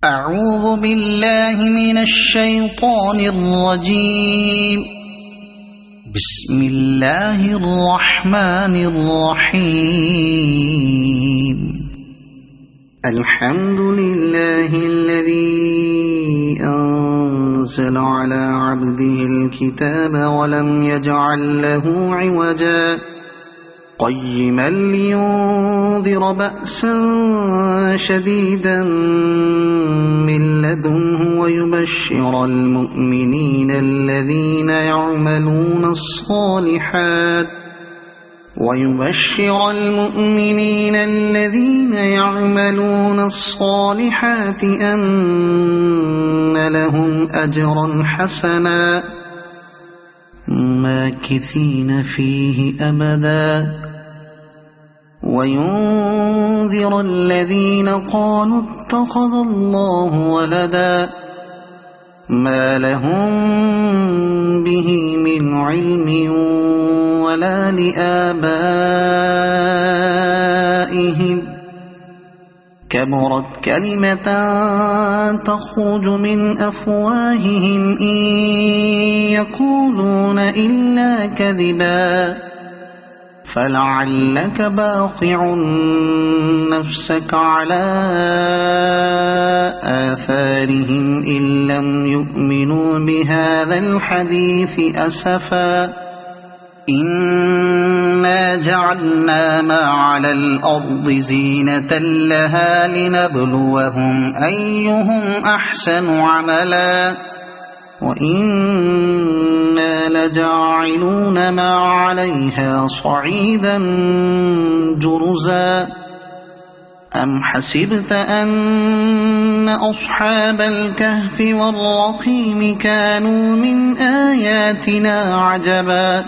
أعوذ بالله من الشيطان الرجيم. بسم الله الرحمن الرحيم. الحمد لله الذي أنزل على عبده الكتاب ولم يجعل له عوجا قيما لينذر بأسا شديدا من لدنه ويبشر المؤمنين الذين يعملون الصالحات أن لهم أجرا حسنا ماكثين فيه أبدا وينذر الذين قالوا اتخذ الله ولدا ما لهم به من علم ولا لآبائهم كبرت كلمة تخرج من أفواههم إن يقولون إلا كذبا فلعلك باخع نفسك على آثارهم إن لم يؤمنوا بهذا الحديث أسفا إنا جعلنا ما على الأرض زينة لها لنبلوهم أيهم أحسن عملا وإنا لجاعلون ما عليها صعيدا جرزا أم حسبت أن أصحاب الكهف والرقيم كانوا من آياتنا عجبا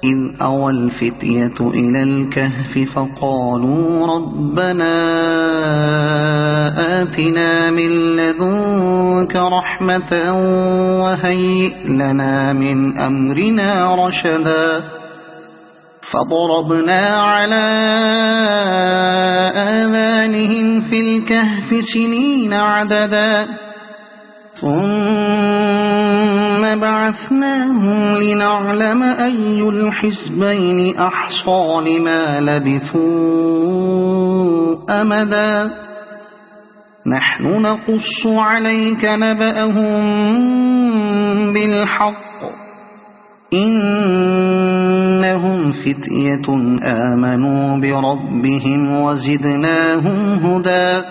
إذ أوى الفتية إلى الكهف فقالوا ربنا آتنا من لدنك رحمة وهيئ لنا من أمرنا رشدا فضربنا على آذانهم في الكهف سنين عددا ثم بعثناهم لنعلم أي الحزبين أحصى لما لبثوا أمدا نحن نقص عليك نبأهم بالحق إنهم فتية آمنوا بربهم وزدناهم هدى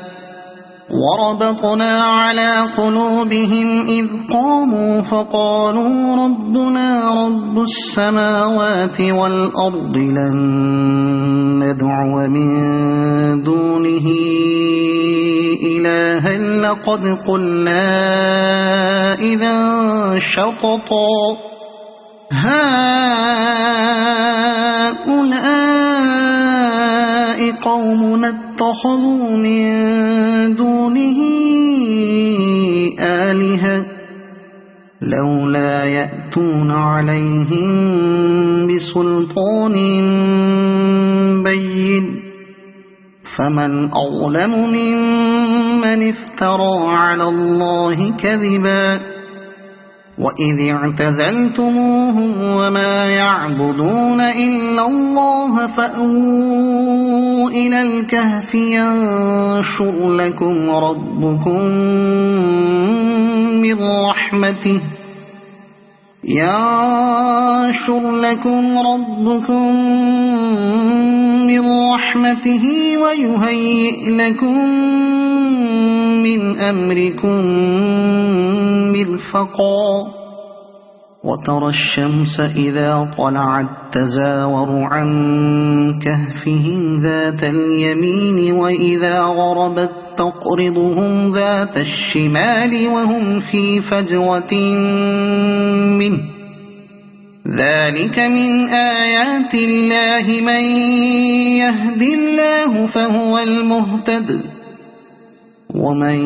وربطنا على قلوبهم إذ قاموا فقالوا ربنا رب السماوات والأرض لن ندعو من دونه إلها لقد قلنا إذا شططا هؤلاء قومنا اتخذوا من دونه آلهة لولا يأتون عليهم بسلطان بين فمن أظلم ممن افترى على الله كذبا وإذ اعتزلتموهم وما يعبدون إلا الله فأووا إلى الكهف ينشر لكم ربكم من رحمته ويهيئ لكم من أمركم مرفقا وترى الشمس إذا طلعت تزاور عن كهفهم ذات اليمين وإذا غربت تقرضهم ذات الشمال وهم في فجوة منه ذلك من آيات الله من يهد الله فهو المهتد ومن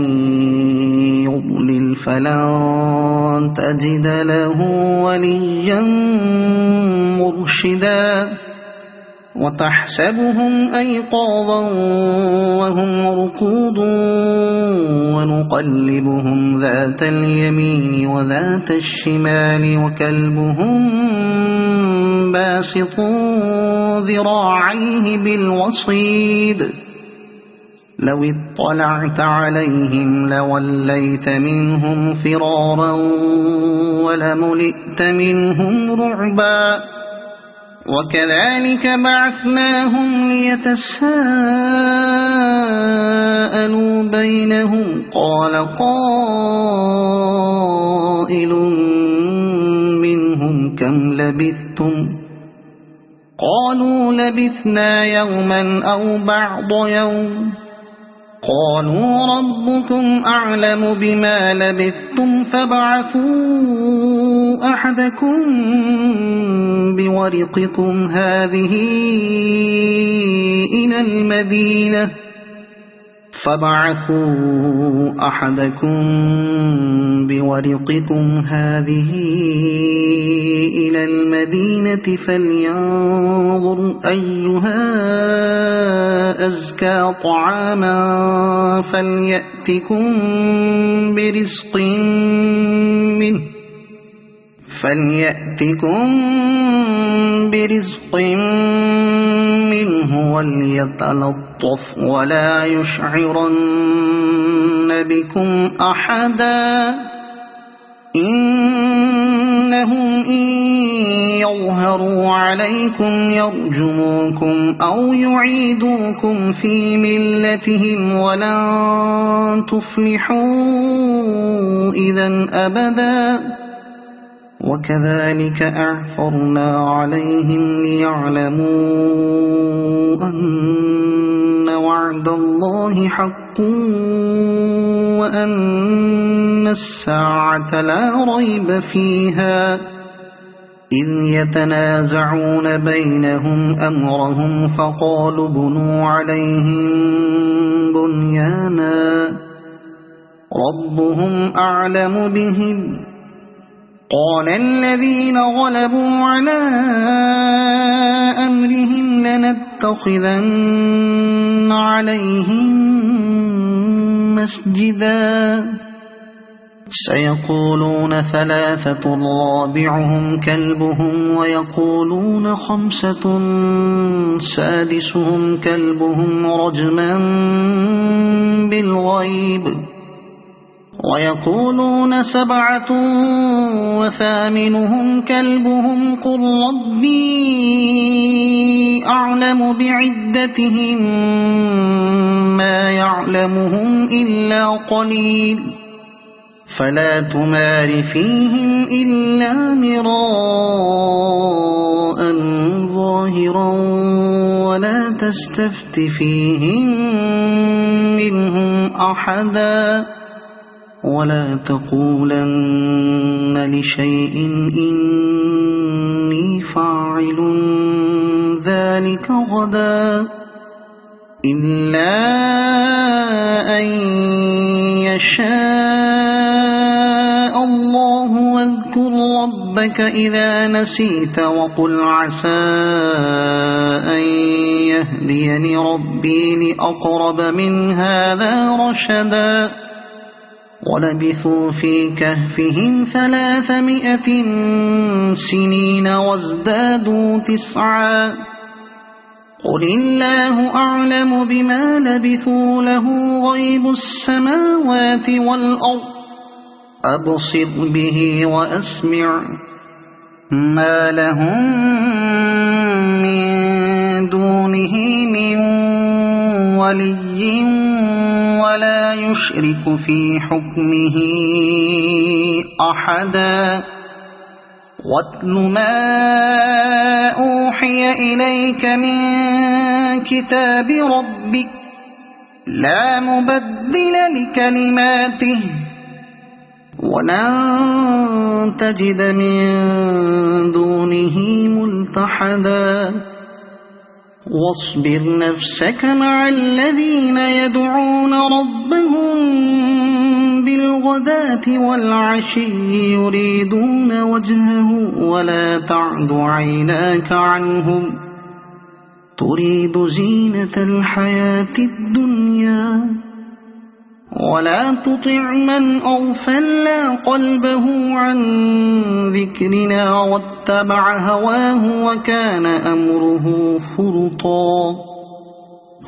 يضلل فلن تجد له وليا مرشدا وتحسبهم أيقاظا وهم رقود ونقلبهم ذات اليمين وذات الشمال وكلبهم باسط ذراعيه بالوصيد لو اطلعت عليهم لوليت منهم فرارا ولملئت منهم رعبا وكذلك بعثناهم ليتساءلوا بينهم قال قائل منهم كم لبثتم قالوا لبثنا يوما أو بعض يوم قالوا ربكم أعلم بما لبثتم فابعثوا أحدكم بورقكم هذه إلى المدينة فلينظر أيها أزكى طعاما فليأتكم برزق منه وليتلطف ولا يشعرن بكم أحدا إنهم إن يظهروا عليكم يرجموكم أو يعيدوكم في ملتهم ولن تفلحوا إذا أبدا وكذلك أعثرنا عليهم ليعلموا أن وعد الله حق وأن الساعة لا ريب فيها إذ يتنازعون بينهم أمرهم فقالوا بنوا عليهم بنيانا ربهم أعلم بهم قال الذين غلبوا على أمرهم لنتخذن عليهم مسجدا سيقولون ثلاثة رابعهم كلبهم ويقولون خمسة سادسهم كلبهم رجما بالغيب ويقولون سبعة وثامنهم كلبهم قل ربي أعلم بعدتهم ما يعلمهم إلا قليل فلا تمار فيهم إلا مراء ظاهرا ولا تستفت فيهم منهم أحدا ولا تقولن لشيء إني فاعل ذلك غدا إلا أن يشاء الله واذكر ربك إذا نسيت وقل عسى أن يهديني ربي لأقرب من هذا رشدا ولبثوا في كهفهم 300 سنين وازدادوا 9 قل الله أعلم بما لبثوا له غيب السماوات والأرض أبصر به وأسمع ما لهم من دونه من ولي ولا يشرك في حكمه أحدا واتل ما أوحي إليك من كتاب ربك لا مبدل لكلماته ولن تجد من دونه ملتحدا واصبر نفسك مع الذين يدعون ربهم بالغداة والعشي يريدون وجهه ولا تعد عيناك عنهم تريد زينة الحياة الدنيا ولا تطع من أغفلنا قلبه عن ذكرنا واتبع هواه وكان أمره فرطا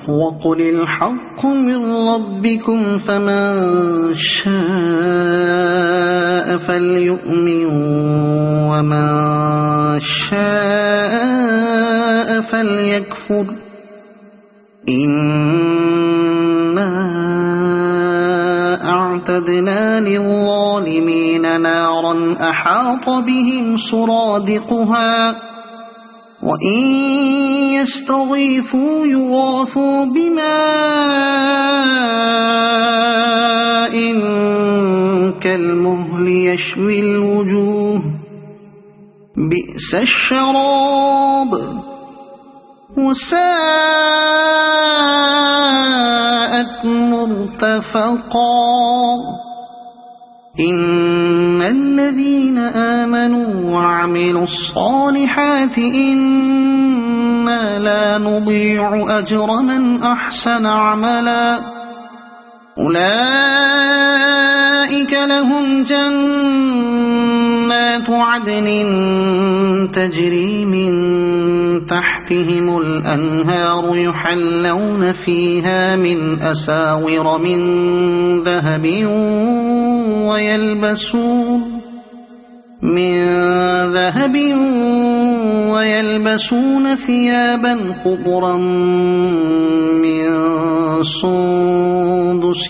وقل الحق من ربكم فمن شاء فليؤمن ومن شاء فليكفر إنا أعتدنا للظالمين نارا أحاط بهم سرادقها وإن يستغيثوا يغاثوا بماء كالمهل يشوي الوجوه بئس الشراب وساءت مرتفقا إن الذين آمنوا وعملوا الصالحات إنا لا نضيع أجر من أحسن عملا أولئك لهم جنات عدن تجري من تحتهم الأنهار يحلون فيها من أساور من ذهب ويلبسون ثيابا خضرا من سندس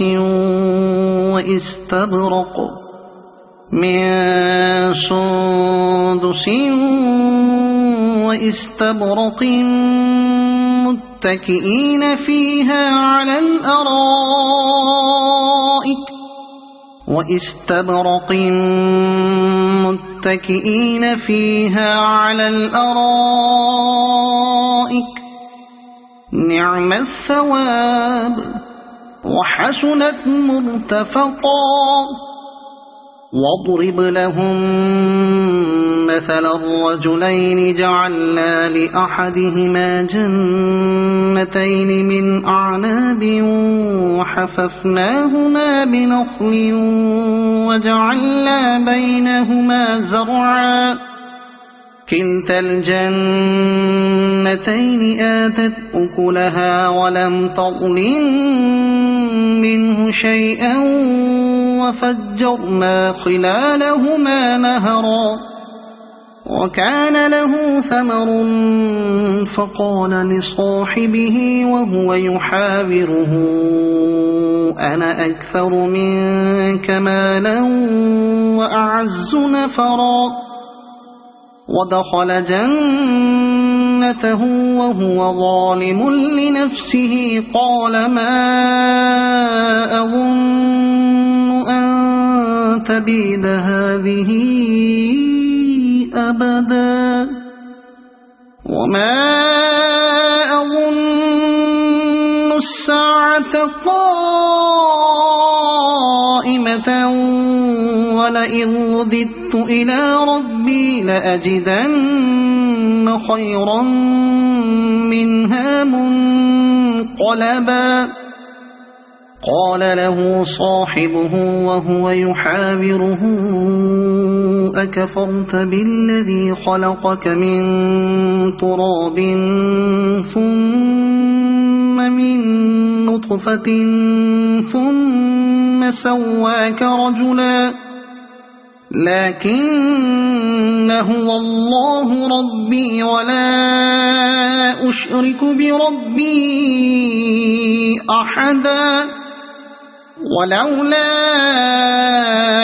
واستبرق متكئين فيها على الأرائك نعم الثواب وحسنت مرتفقا واضرب لهم مثل الرجلين جعلنا لأحدهما جنتين من أعناب وحففناهما بنخل وجعلنا بينهما زرعا كلتا الجنتين آتت أكلها ولم تظلم منه شيئا وفجرنا خلالهما نهرا وكان له ثمر فقال لصاحبه وهو يحاوره أنا أكثر منك مالا وأعز نفرا ودخل جنته وهو ظالم لنفسه قال ما أظن أن تبيد هذه أبدا وما أظن الساعة قائمة ولئن رددت إلى ربي لأجدن خيرا منها منقلبا قال له صاحبه وهو يحاوره أكفرت بالذي خلقك من تراب ثم من نطفة ثم سواك رجلا لكن هو الله ربي ولا أشرك بربي أحدا ولولا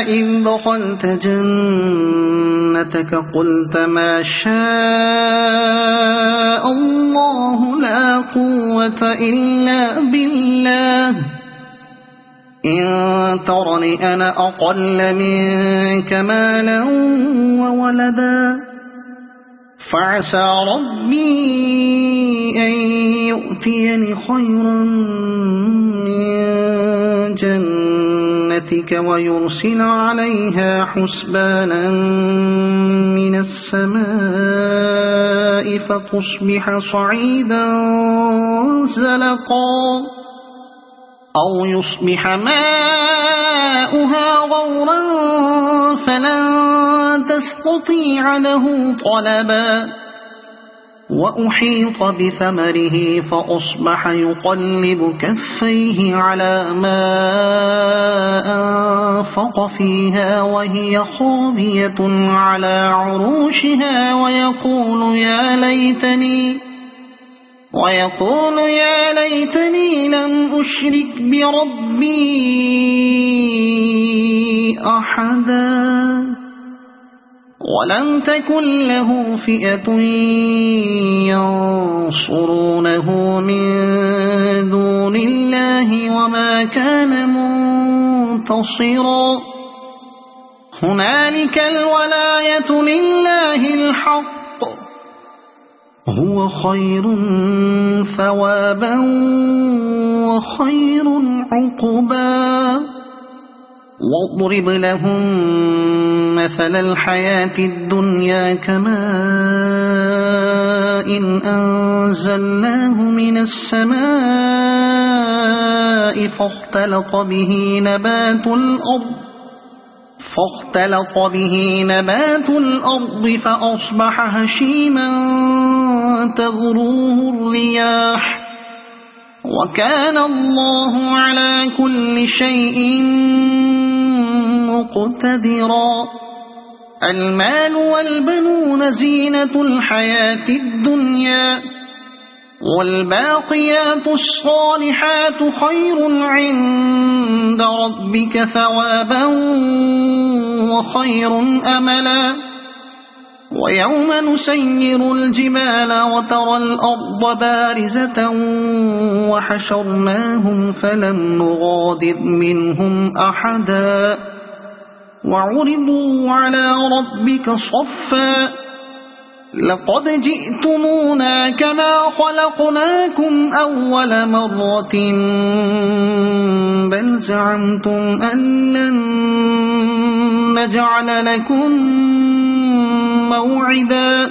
إذ دخلت جنتك قلت ما شاء الله لا قوة إلا بالله إن ترني أنا أقل منك مالا وولدا فعسى ربي أن يؤتيني خيرا من جنتك برحمتك ويرسل عليها حسبانا من السماء فتصبح صعيدا زلقا أو يصبح ماؤها غورا فلن تستطيع له طلبا وأحيط بثمره فأصبح يقلب كفيه على ما أنفق فيها وهي خاوية على عروشها ويقول يا ليتني لم أشرك بربي أحدا ولم تكن له فئة ينصرونه من دون الله وما كان منتصرا هنالك الولاية لله الحق هو خير ثوابا وخير عقبا واضرب لهم مثل الحياة الدنيا كماء إن أنزلناه من السماء فاختلط به نبات الأرض فأصبح هشيما تذروه الرياح وكان الله على كل شيء مقتدرا المال والبنون زينة الحياة الدنيا والباقيات الصالحات خير عند ربك ثوابا وخير أملا ويوم نسير الجبال وترى الأرض بارزة وحشرناهم فلم نغادر منهم أحدا وعرضوا على ربك صفا لقد جئتمونا كما خلقناكم أول مرة بل زعمتم أن لن نجعل لكم موعدا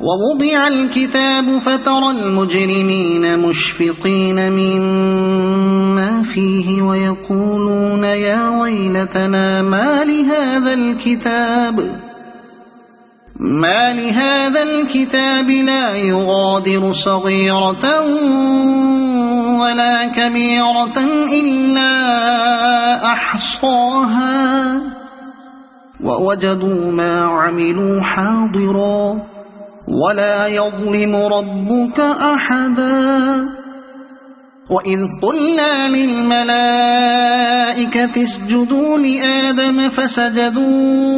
ووضع الكتاب فترى المجرمين مشفقين مما فيه ويقولون يا ويلتنا ما لهذا الكتاب لا يغادر صغيرة ولا كبيرة إلا أحصاها ووجدوا ما عملوا حاضرا ولا يظلم ربك أحدا وإذ قلنا للملائكة اسجدوا لآدم فسجدوا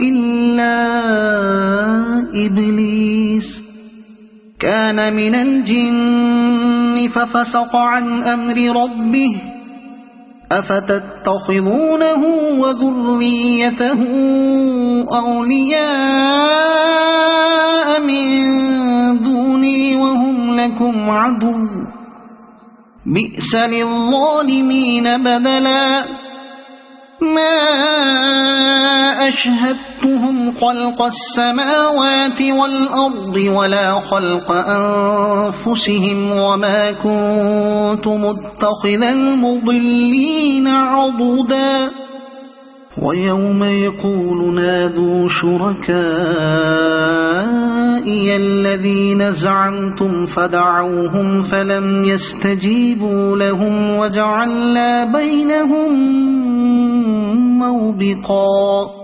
إلا إبليس كان من الجن ففسق عن أمر ربه أفتتخذونه وذريته أولياء من دوني وهم لكم عدو بئس للظالمين بدلا ما أشهدتهم خلق السماوات والأرض ولا خلق أنفسهم وما كنت متخذ المضلين عضدا ويوم يقول نادوا شركائي الذين زعمتم فدعوهم فلم يستجيبوا لهم وجعلنا بينهم موبقا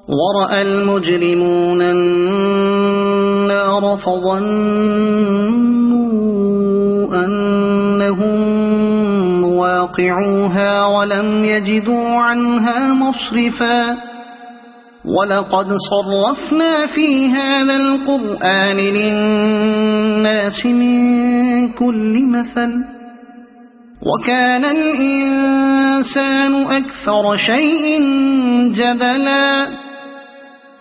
ورأى المجرمون النار فظنوا أنهم مواقعوها ولم يجدوا عنها مصرفا ولقد صرفنا في هذا القرآن للناس من كل مثل وكان الإنسان أكثر شيء جدلا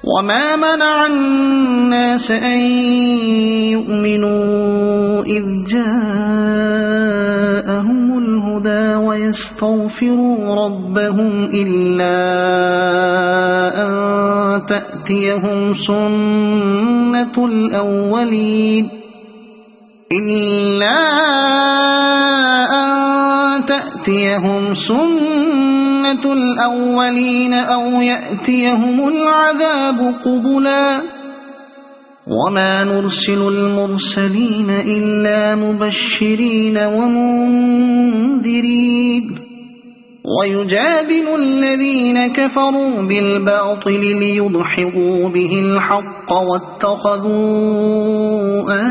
وما منع الناس أن يؤمنوا إذ جاءهم الهدى الهدى ويستغفروا ربهم إلا أن تأتيهم سنة الأولين أو يأتيهم العذاب قبلا وما نرسل المرسلين إلا مبشرين ومنذرين ويجادل الذين كفروا بالباطل ليدحضوا به الحق واتخذوا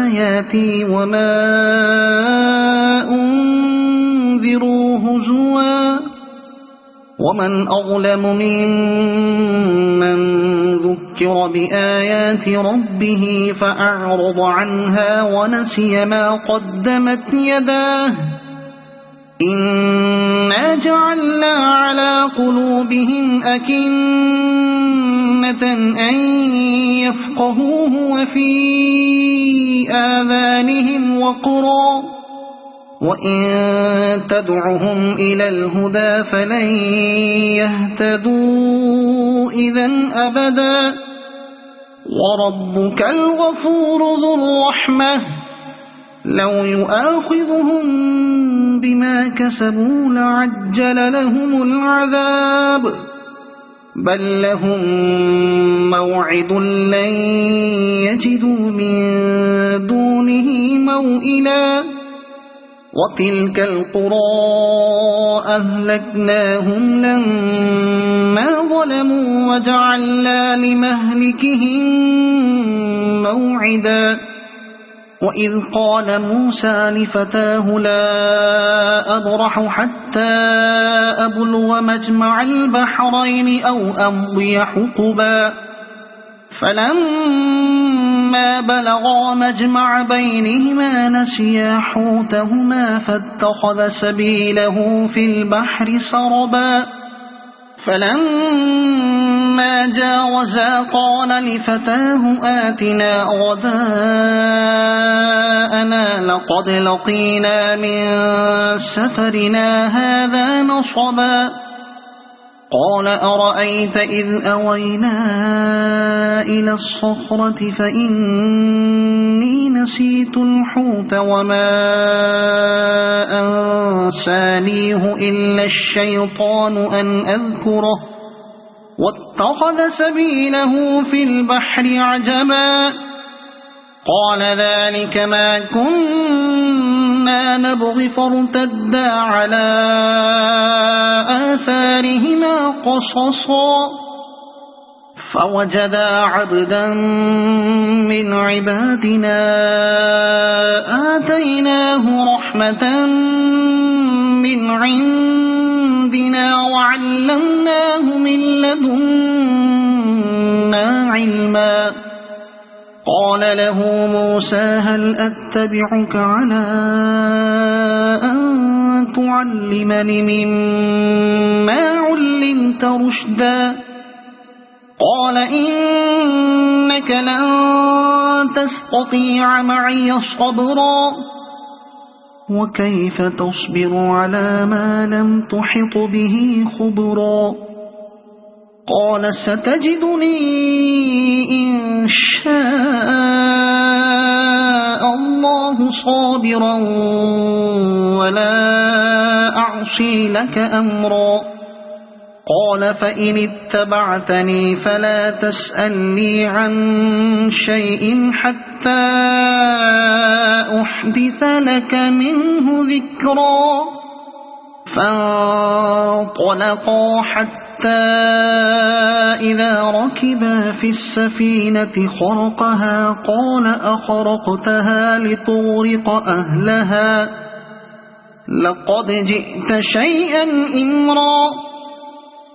آياتي وما أنذروا هزوا ومن أظلم ممن ذكر بآيات ربه فأعرض عنها ونسي ما قدمت يداه إنا جعلنا على قلوبهم أكنة أن يفقهوه وفي آذانهم وقرا وإن تدعهم إلى الهدى فلن يهتدوا إذا أبدا وربك الغفور ذو الرحمة لو يؤاخذهم بما كسبوا لعجل لهم العذاب بل لهم موعد لن يجدوا من دونه موئلا وتلك القرى أهلكناهم لما ظلموا وجعلنا لمهلكهم موعدا وإذ قال موسى لفتاه لا أبرح حتى أبلغ مجمع البحرين أو أمضي حقبا فلما بلغا مجمع بينهما نسيا حوتهما فاتخذ سبيله في البحر سربا فلما جاوزا قال لفتاه آتنا غداءنا لقد لقينا من سفرنا هذا نصبا قال أرأيت إذ أوينا إلى الصخرة فإني نسيت الحوت وما أنسانيه إلا الشيطان أن أذكره واتخذ سبيله في البحر عجبا قال ذلك ما كنا نبغي فارتدا على آثارهما قصصا فوجدا عبدا من عبادنا آتيناه رحمة من عندنا وعلمناه من لدنا علما قال له موسى هل أتبعك على أن تعلمني مما علمت رشدا قال إنك لن تستطيع معي صبرا وكيف تصبر على ما لم تحط به خبرا قال ستجدني إن شاء الله صابرا ولا أعصي لك أمرا قال فإن اتبعتني فلا تسألني عن شيء حتى أحدث لك منه ذكرا فانطلقا حتى إذا ركبا في السفينة خرقها قال أخرقتها لتغرق أهلها لقد جئت شيئا إمرا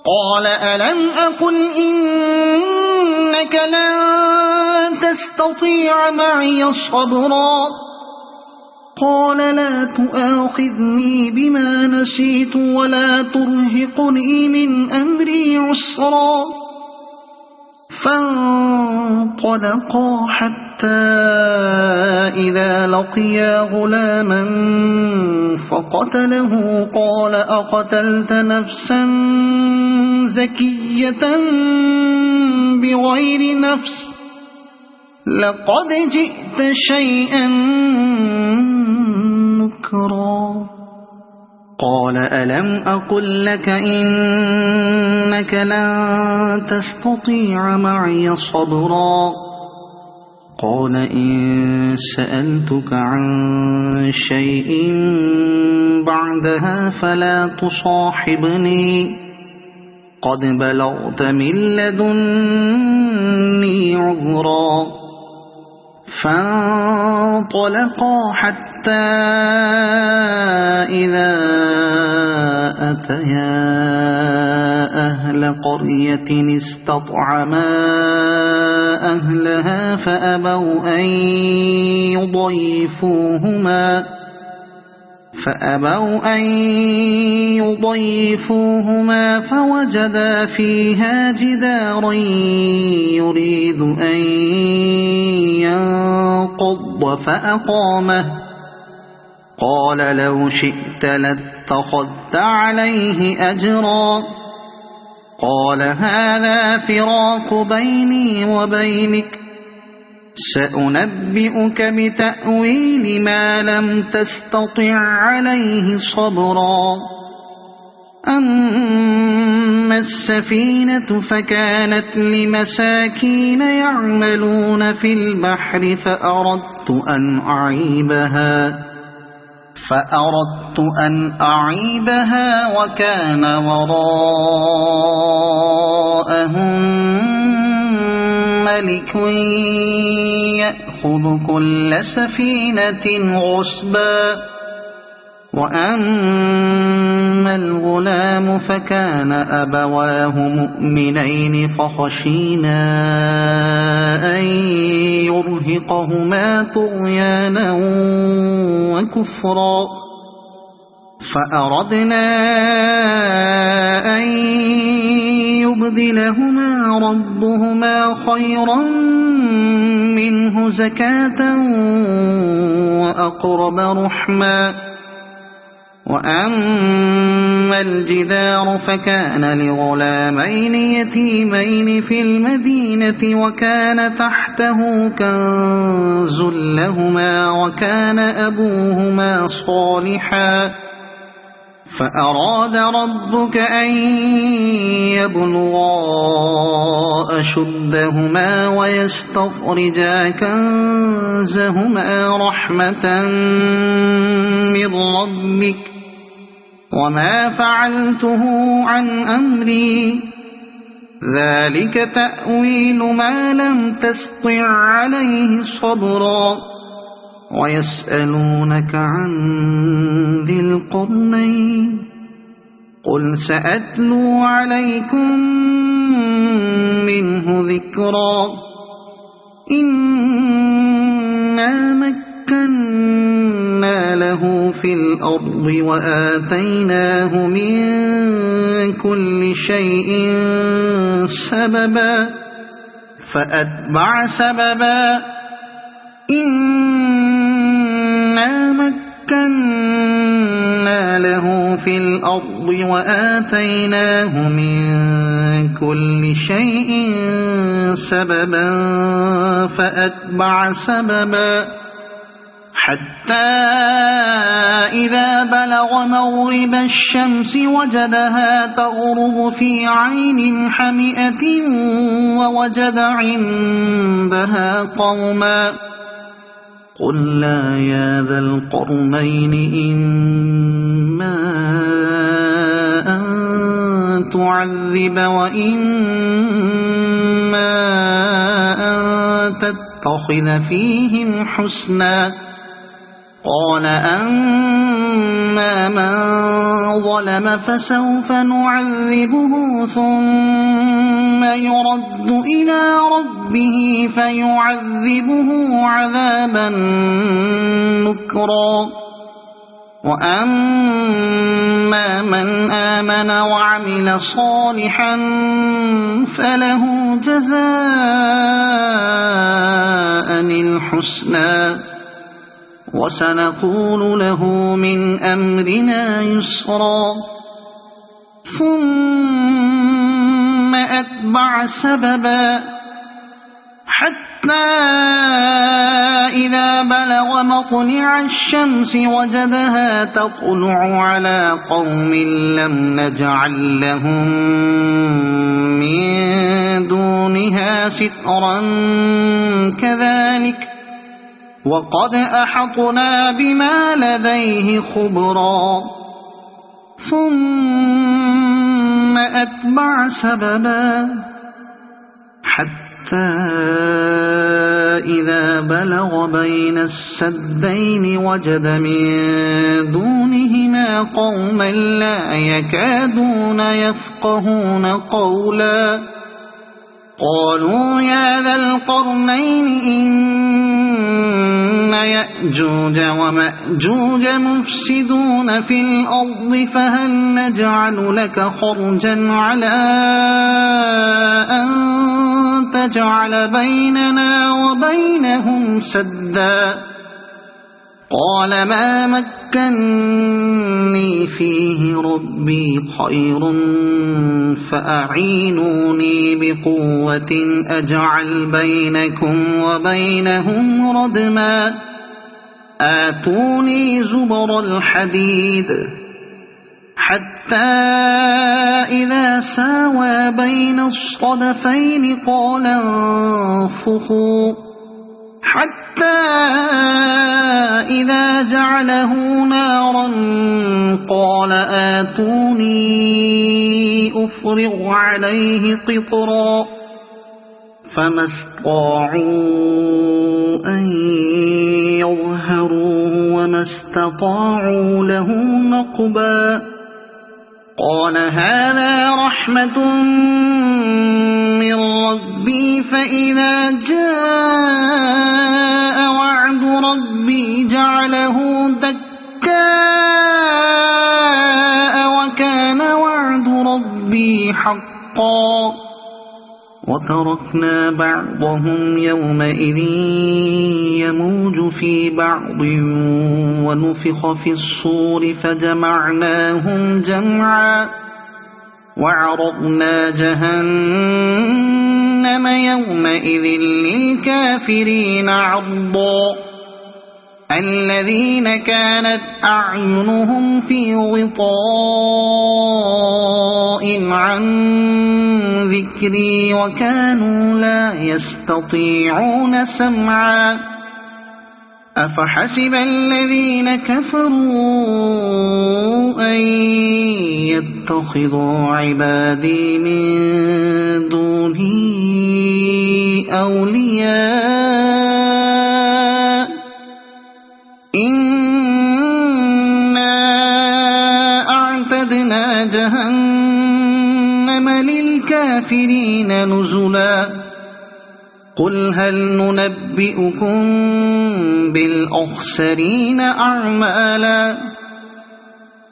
قال ألم أقل إنك لن تستطيع معي صبرا قال لا تؤاخذني بما نسيت ولا ترهقني من أمري عسرا فانطلقا حتى حتى إذا لقيا غلاما فقتله قال أقتلت نفسا زكية بغير نفس لقد جئت شيئا نكرا قال ألم أقل لك إنك لن تستطيع معي صبرا قال إن سألتك عن شيء بعدها فلا تصاحبني قد بلغت من لدني عذرا فانطلقا حتى إذا أتيا أهل قرية استطعما أهلها فأبوا أن يضيفوهما فوجدا فيها جدارا يريد أن ينقض فأقامه قال لو شئت لاتخذت عليه أجرا قال هذا فراق بيني وبينك سأنبئك بتأويل ما لم تستطع عليه صبرا أما السفينة فكانت لمساكين يعملون في البحر فأردت أن أعيبها وكان وراءهم ملك يأخذ كل سفينة غصبا وأما الغلام فكان أبواه مؤمنين فخشينا أن يرهقهما طغيانا وكفرا فأردنا أن يبدلهما ربهما خيرا منه زكاة وأقرب رحما وأما الجدار فكان لغلامين يتيمين في المدينة وكان تحته كنز لهما وكان أبوهما صالحا فأراد ربك أن يبلغا أشدهما ويستخرجا كنزهما رحمة من ربك وما فعلته عن أمري ذلك تأويل ما لم تستطع عليه صبرا ويسألونك عن ذي القرنين قل سأتلو عليكم منه ذكرا إنا مكنا له في الأرض وآتيناه من كل شيء سببا فأتبع سببا إنا مكنا له في الأرض وآتيناه من كل شيء سببا فأتبع سببا حتى إذا بلغ مغرب الشمس وجدها تغرب في عين حمئة ووجد عندها قوما قلنا يا ذا القرنين إما أن تعذب وإما أن تتخذ فيهم حسنا قال أما من ظلم فسوف نعذبه ثم يرد إلى ربه فيعذبه عذابا نكرا وأما من آمن وعمل صالحا فله جزاء الحسنى وسنقول له من أمرنا يسرا ثم أتبع سببا حتى إذا بلغ مطلع الشمس وجدها تطلع على قوم لم نجعل لهم من دونها سترا كذلك وقد أحطنا بما لديه خبرا ثم أتبع سببا حتى إذا بلغ بين السدين وجد من دونهما قوما لا يكادون يفقهون قولا قالوا يا ذا القرنين إن يأجوج ومأجوج مفسدون في الأرض فهل نجعل لك خرجا على أن تجعل بيننا وبينهم سدا قال ما مكني فيه ربي خير فأعينوني بقوة أجعل بينكم وبينهم ردما آتوني زبر الحديد حتى إذا ساوى بين الصدفين قال انفخوا حتى إذا جعله نارا قال آتوني أفرغ عليه قطرا فما استطاعوا أن يظهروه وما استطاعوا له نقبا قال هذا رحمة من ربي فإذا جاء وعد ربي جعله دكاء وكان وعد ربي حقا وتركنا بعضهم يومئذ يموج في بعض ونفخ في الصور فجمعناهم جمعا وعرضنا جهنم يومئذ للكافرين عرضا الذين كانت أعينهم في غطاء عن ذكري وكانوا لا يستطيعون سمعا أفحسب الذين كفروا أن يتخذوا عبادي من دوني أولياء إنا أعتدنا جهنم للكافرين نزلا قل هل ننبئكم بالأخسرين أعمالا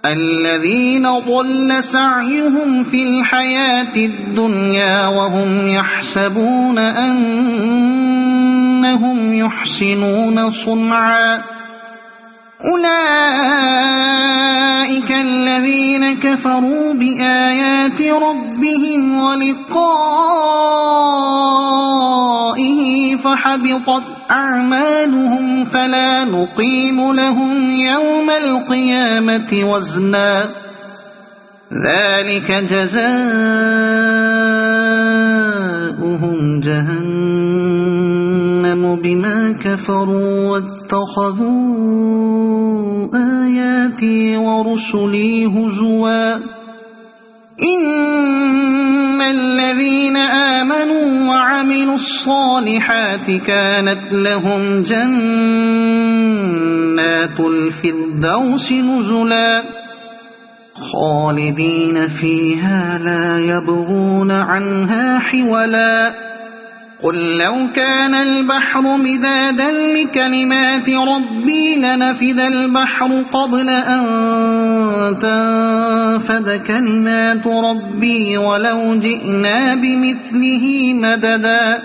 الذين ضل سعيهم في الحياة الدنيا وهم يحسبون أنهم يحسنون صنعا أولئك الذين كفروا بآيات ربهم ولقائه فحبطت أعمالهم فلا نقيم لهم يوم القيامة وزنا ذلك جزاؤهم جهنم بما كفروا واتخذوا آياتي ورسلي هزوا إن الذين آمنوا وعملوا الصالحات كانت لهم جنات الفردوس نزلا خالدين فيها لا يبغون عنها حولا قل لو كان البحر مدادا لكلمات ربي لنفذ البحر قبل أن تنفد كلمات ربي ولو جئنا بمثله مددا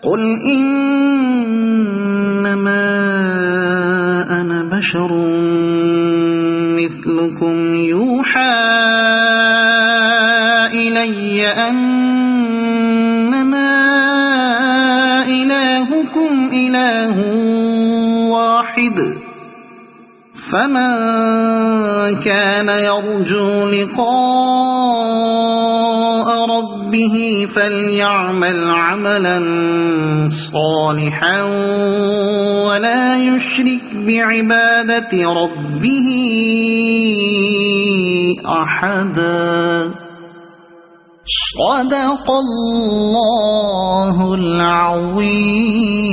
قل إنما أنا بشر مثلكم يوحى إلي أنما إلهكم إله واحد فمن كان يرجو لقاء ربه فليعمل عملا صالحا ولا يشرك بعبادة ربه أحدا. صدق الله العظيم.